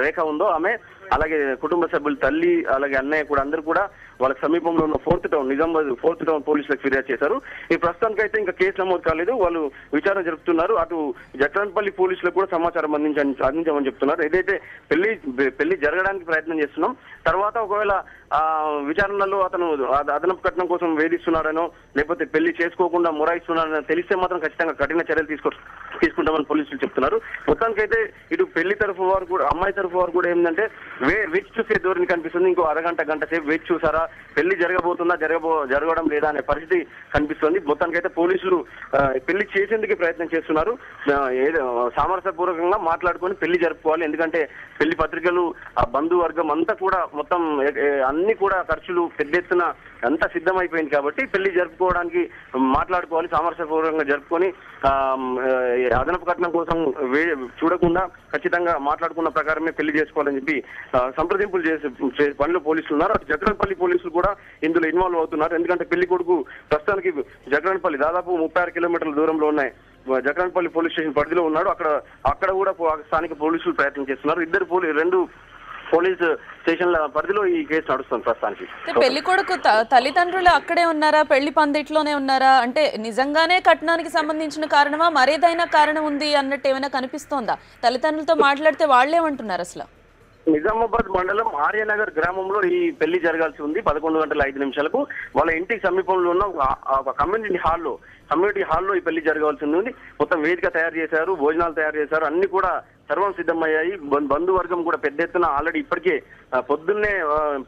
రేఖ ఉందో ఆమె, అలాగే కుటుంబ సభ్యులు, తల్లి, అలాగే అన్నయ్య కూడా అందరూ కూడా వాళ్ళకి సమీపంలో ఉన్న 4th town Nizamabad 4th town పోలీసులకు ఫిర్యాదు చేశారు. ఈ ప్రస్తుతానికి అయితే ఇంకా కేసు నమోదు కాలేదు. వాళ్ళు విచారణ జరుపుతున్నారు. అటు జక్రాన్పల్లి పోలీసులకు కూడా సమాచారం అందించామని చెప్తున్నారు. ఏదైతే పెళ్లి జరగడానికి ప్రయత్నం చేస్తున్నాం, తర్వాత ఒకవేళ విచారణలో అతను అదనపు కట్నం కోసం వేధిస్తున్నాడనో లేకపోతే పెళ్లి చేసుకోకుండా మొరాయిస్తున్నాడనో తెలిస్తే మాత్రం ఖచ్చితంగా కఠిన చర్యలు తీసుకుంటామని పోలీసులు చెప్తున్నారు. మొత్తానికైతే ఇటు పెళ్లి తరఫు వారు కూడా, అమ్మాయి తరఫు వారు కూడా ఏంటంటే వేచి చూసే ధోరణి కనిపిస్తుంది. ఇంకో గంట సేపు వేచి చూసారా, పెళ్లి జరగబోతుందా జరగడం లేదా అనే పరిస్థితి కనిపిస్తుంది. మొత్తానికైతే పోలీసులు పెళ్లి చేసేందుకు ప్రయత్నం చేస్తున్నారు. సామరస్యపూర్వకంగా మాట్లాడుకొని పెళ్లి జరుపుకోవాలి. ఎందుకంటే పెళ్లి పత్రికలు, ఆ బంధువర్గం అంతా కూడా మొత్తం అన్ని కూడా ఖర్చులు పెద్ద ఎత్తున అంతా సిద్ధమైపోయింది కాబట్టి పెళ్లి జరుపుకోవడానికి మాట్లాడుకోవాలి. సామరస్యపూర్వకంగా జరుపుకొని అదనపు కట్నం కోసం చూడకుండా ఖచ్చితంగా మాట్లాడుకున్న ప్రకారమే పెళ్లి చేసుకోవాలని చెప్పి సంప్రదింపులు చేసే పనిలో పోలీసులు ఉన్నారు. అటు జక్రాన్పల్లి పోలీసులు కూడా ఇందులో ఇన్వాల్వ్ అవుతున్నారు. ఎందుకంటే పెళ్లి కొడుకు ప్రస్తుతానికి జక్రాన్పల్లి దాదాపు 36 కిలోమీటర్ల దూరంలో ఉన్నాయి జక్రాన్పల్లి పోలీస్ స్టేషన్ పరిధిలో ఉన్నాడు. అక్కడ కూడా స్థానిక పోలీసులు ప్రయత్నం చేస్తున్నారు. రెండు పోలీస్ స్టేషన్ల పరిధిలో ఈ కేసు నడుస్తుంది ప్రస్తుతానికి. పెళ్లి కొడుకు తల్లిదండ్రులు అక్కడే ఉన్నారా, పెళ్లి పందిట్లోనే ఉన్నారా? అంటే నిజంగానే కట్నానికి సంబంధించిన కారణమా, మరేదైనా కారణం ఉంది అన్నట్టు ఏమైనా కనిపిస్తోందా? తల్లిదండ్రులతో మాట్లాడితే వాళ్ళేమంటున్నారు అసలు? నిజామాబాద్ మండలం ఆర్యనగర్ గ్రామంలో ఈ పెళ్లి జరగాల్సి ఉంది. 11:05 వాళ్ళ ఇంటికి సమీపంలో ఉన్న ఒక కమ్యూనిటీ హాల్లో ఈ పెళ్లి జరగాల్సి ఉంది. మొత్తం వేదిక తయారు చేశారు, భోజనాలు తయారు చేశారు, అన్ని కూడా సర్వం సిద్ధమయ్యాయి. బంధువర్గం కూడా పెద్ద ఎత్తున ఆల్రెడీ ఇప్పటికే పొద్దున్నే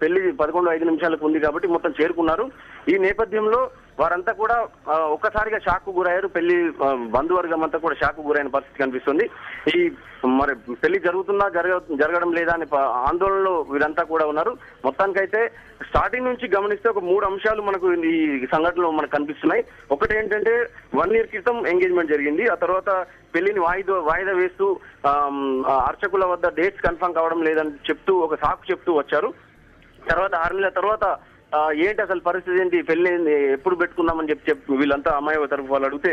పెళ్లి 11:05 ఉంది కాబట్టి మొత్తం చేరుకున్నారు. ఈ నేపథ్యంలో వారంతా కూడా ఒక్కసారిగా షాక్ కు గురయ్యారు. పెళ్లి బంధువర్గం అంతా కూడా షాక్ కు గురైన పరిస్థితి కనిపిస్తుంది. ఈ మరి పెళ్లి జరుగుతున్నా జరగడం లేదా అనే ఆందోళనలో వీరంతా కూడా ఉన్నారు. మొత్తానికైతే స్టార్టింగ్ నుంచి గమనిస్తే ఒక 3 అంశాలు మనకు ఈ సంఘటనలో మనకు కనిపిస్తున్నాయి. ఒకటి ఏంటంటే 1 year క్రితం ఎంగేజ్మెంట్ జరిగింది. ఆ తర్వాత పెళ్లిని వాయిదా వేస్తూ అర్చకుల వద్ద డేట్స్ కన్ఫర్మ్ కావడం లేదని చెప్తూ ఒక సాకు చెప్తూ వచ్చారు. తర్వాత 6 నెలల తర్వాత ఏంటి అసలు పరిస్థితి ఏంటి, పెళ్లి ఎప్పుడు పెట్టుకుందామని చెప్పి వీళ్ళంతా అమ్మాయి తరఫు వాళ్ళు అడిగితే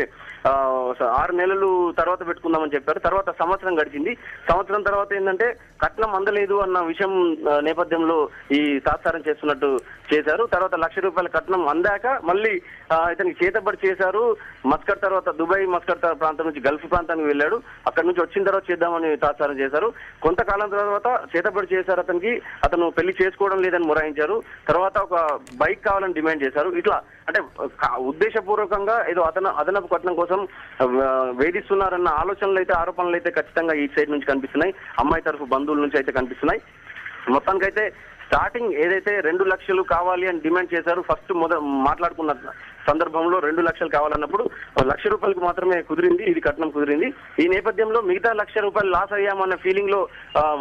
6 నెలలు తర్వాత పెట్టుకుందామని చెప్పారు. తర్వాత సంవత్సరం గడిచింది. సంవత్సరం తర్వాత ఏంటంటే కట్నం అందలేదు అన్న విషయం నేపథ్యంలో ఈ తాత్సారం చేస్తున్నట్టు చేశారు. తర్వాత ₹1,00,000 కట్నం అందాక మళ్ళీ ఇతనికి చేతబడి చేశారు. మస్కట్ తర్వాత దుబాయ్, మస్కట్ ప్రాంతం నుంచి గల్ఫ్ ప్రాంతానికి వెళ్ళాడు. అక్కడ నుంచి వచ్చిన తర్వాత చేద్దామని తాత్సారం చేశారు. కొంతకాలం తర్వాత చేతబడి చేశారు అతనికి. అతను పెళ్లి చేసుకోవడం లేదని మొరాయించారు. తర్వాత ఒక బైక్ కావాలని డిమాండ్ చేశారు. ఇట్లా అంటే ఉద్దేశపూర్వకంగా ఏదో అదనపు కట్నం కోసం వేధిస్తున్నారన్న ఆలోచనలు అయితే, ఆరోపణలు అయితే ఖచ్చితంగా ఈ సైడ్ నుంచి కనిపిస్తున్నాయి. అమ్మాయి తరఫు బంధువుల నుంచి అయితే కనిపిస్తున్నాయి. మొత్తానికైతే స్టార్టింగ్ ఏదైతే 2 లక్షలు కావాలి అని డిమాండ్ చేశారు, ఫస్ట్ మాట్లాడుకున్న సందర్భంలో 2 లక్షలు కావాలన్నప్పుడు ₹1,00,000 మాత్రమే కుదిరింది. ఇది కట్నం కుదిరింది. ఈ నేపథ్యంలో మిగతా ₹1,00,000 లాస్ అయ్యామన్న ఫీలింగ్ లో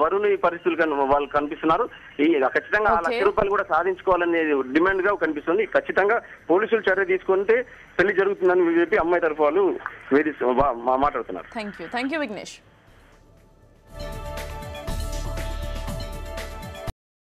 వరుణి పరిస్థితులు వాళ్ళు కనిపిస్తున్నారు. ఈ ఖచ్చితంగా ఆ ₹1,00,000 కూడా సాధించుకోవాలనేది డిమాండ్ గా కనిపిస్తుంది. ఖచ్చితంగా పోలీసులు చర్య తీసుకుంటే పెళ్లి జరుగుతుందని చెప్పి అమ్మాయి తరఫు వాళ్ళు మాట్లాడుతున్నారు. Thank you Vignesh.